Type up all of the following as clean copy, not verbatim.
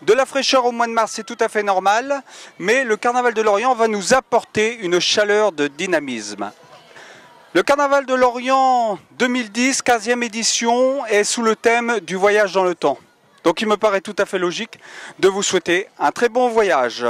De la fraîcheur au mois de mars, c'est tout à fait normal, mais le Carnaval de Lorient va nous apporter une chaleur de dynamisme. Le Carnaval de Lorient 2010, 15e édition, est sous le thème du voyage dans le temps. Donc il me paraît tout à fait logique de vous souhaiter un très bon voyage.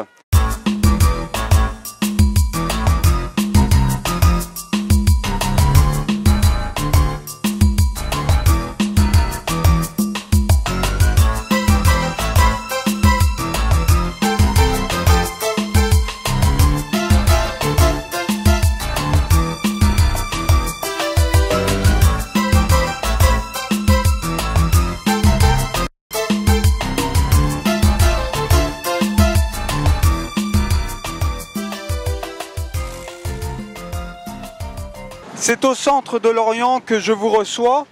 C'est au centre de Lorient que je vous reçois.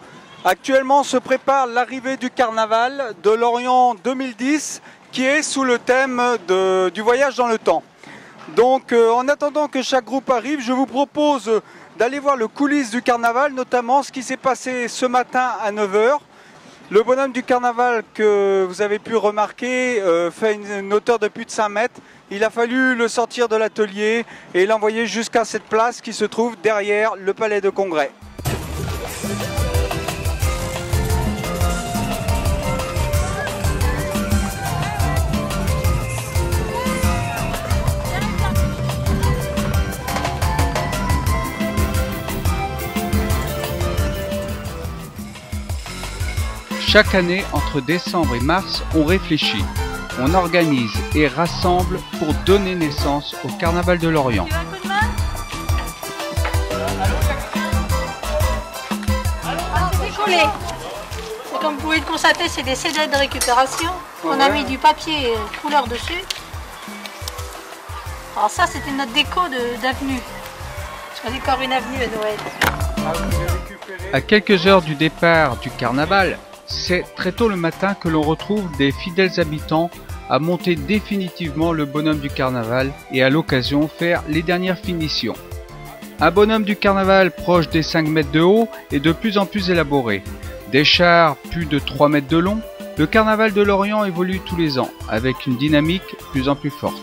Actuellement se prépare l'arrivée du Carnaval de Lorient 2010 qui est sous le thème du voyage dans le temps. Donc en attendant que chaque groupe arrive, je vous propose d'aller voir le coulisses du Carnaval, notamment ce qui s'est passé ce matin à 9 h. Le bonhomme du Carnaval que vous avez pu remarquer fait une hauteur de plus de 5 mètres. Il a fallu le sortir de l'atelier et l'envoyer jusqu'à cette place qui se trouve derrière le palais de congrès. Chaque année, entre décembre et mars, on réfléchit, on organise et rassemble pour donner naissance au Carnaval de Lorient. C'est décollé. Et comme vous pouvez le constater, c'est des CD de récupération. On a mis du papier couleur dessus. Alors ça, c'était notre déco d'avenue. Parce qu'on décore une avenue à Noël. À quelques heures du départ du Carnaval, c'est très tôt le matin que l'on retrouve des fidèles habitants à monter définitivement le bonhomme du Carnaval et à l'occasion faire les dernières finitions. Un bonhomme du Carnaval proche des 5 mètres de haut et de plus en plus élaboré. Des chars plus de 3 mètres de long, le Carnaval de Lorient évolue tous les ans avec une dynamique de plus en plus forte.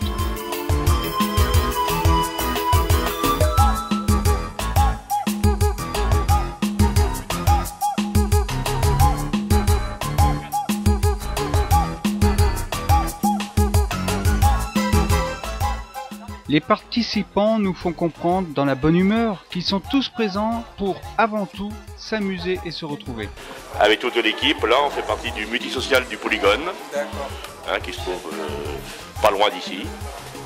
Les participants nous font comprendre dans la bonne humeur qu'ils sont tous présents pour avant tout s'amuser et se retrouver. Avec toute l'équipe, là on fait partie du multisocial du Polygone, qui se trouve pas loin d'ici.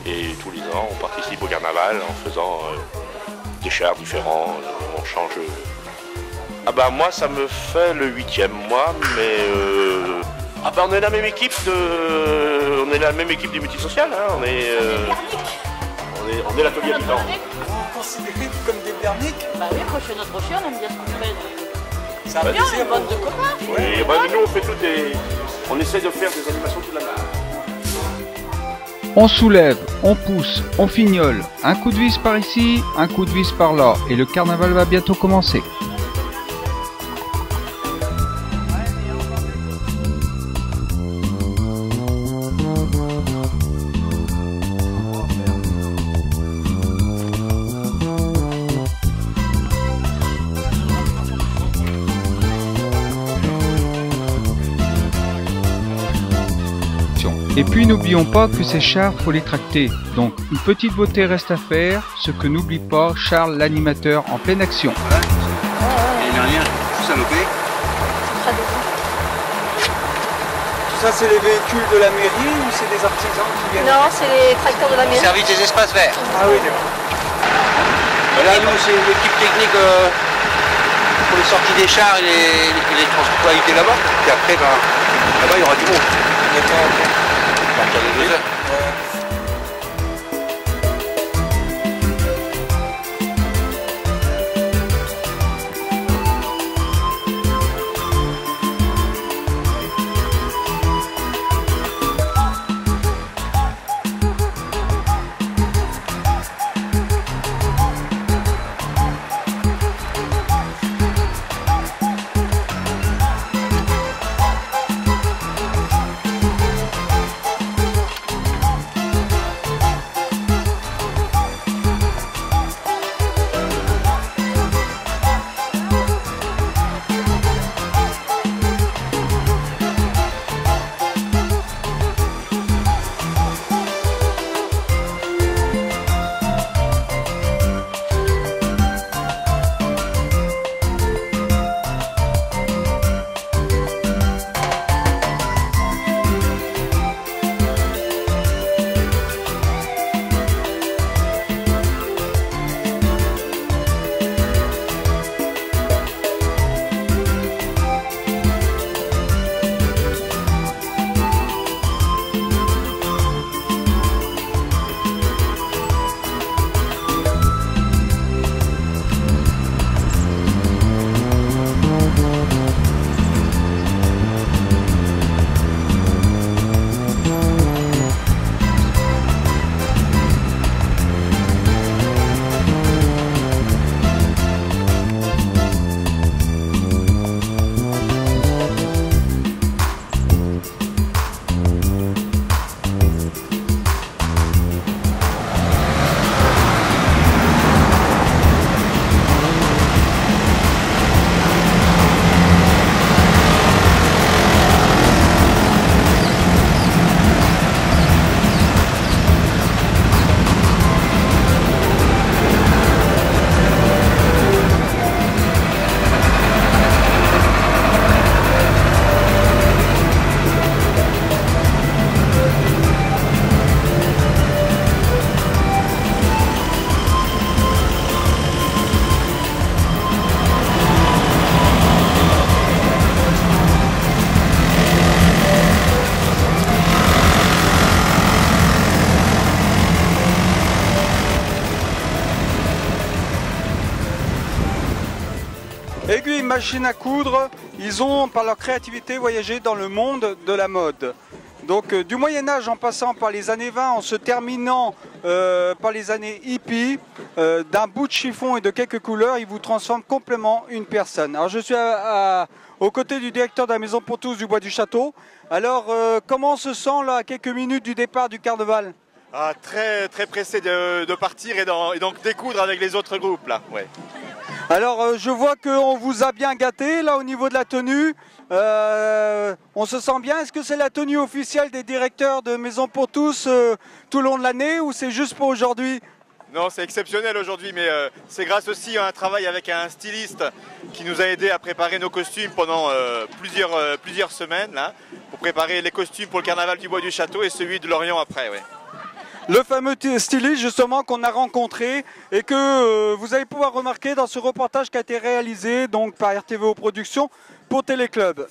Et tous les ans on participe au carnaval en faisant des chars différents, on change. Ah bah moi ça me fait le 8e mois, mais on est la même équipe du multisocial, hein, on est l'atelier habitant. Vous vous considérez comme des berniques? Bah oui, quand je fais notre chien, on aime bien ce qu'on fait. C'est un plaisir, une bande de copains. Oui, bah, nous on fait on essaie de faire des animations toute la main. On soulève, on pousse, on fignole, un coup de vis par ici, un coup de vis par là, et le carnaval va bientôt commencer. Et puis n'oublions pas que ces chars, faut les tracter. Donc une petite beauté reste à faire, ce que n'oublie pas Charles l'animateur en pleine action. L'année dernière, tout salopé. Tout ça c'est les véhicules de la mairie ou c'est des artisans qui viennent? Non, c'est les tracteurs de la mairie. Service des espaces verts. Ah oui, d'accord. Là, nous, c'est l'équipe technique pour les sorties des chars et les transports là-bas. Puis après, là-bas, il y aura du monde. D'accord, ok. À partir de 2 heures. machine à coudre, ils ont par leur créativité voyagé dans le monde de la mode. Donc du Moyen-Âge en passant par les années 20, en se terminant par les années hippies, d'un bout de chiffon et de quelques couleurs, ils vous transforment complètement une personne. Alors je suis aux côtés du directeur de la Maison pour tous du Bois du Château. Alors comment on se sent là à quelques minutes du départ du carnaval? Très, très pressé de partir et donc découdre avec les autres groupes là. Ouais. Alors je vois qu'on vous a bien gâté là au niveau de la tenue. On se sent bien. Est-ce que c'est la tenue officielle des directeurs de Maison pour tous tout le long de l'année ou c'est juste pour aujourd'hui? Non, c'est exceptionnel aujourd'hui, mais c'est grâce aussi à un travail avec un styliste qui nous a aidé à préparer nos costumes pendant plusieurs semaines là, pour préparer les costumes pour le carnaval du Bois du Château et celui de Lorient après. Ouais. Le fameux styliste justement qu'on a rencontré et que vous allez pouvoir remarquer dans ce reportage qui a été réalisé donc par RTVO Productions pour Téléclub.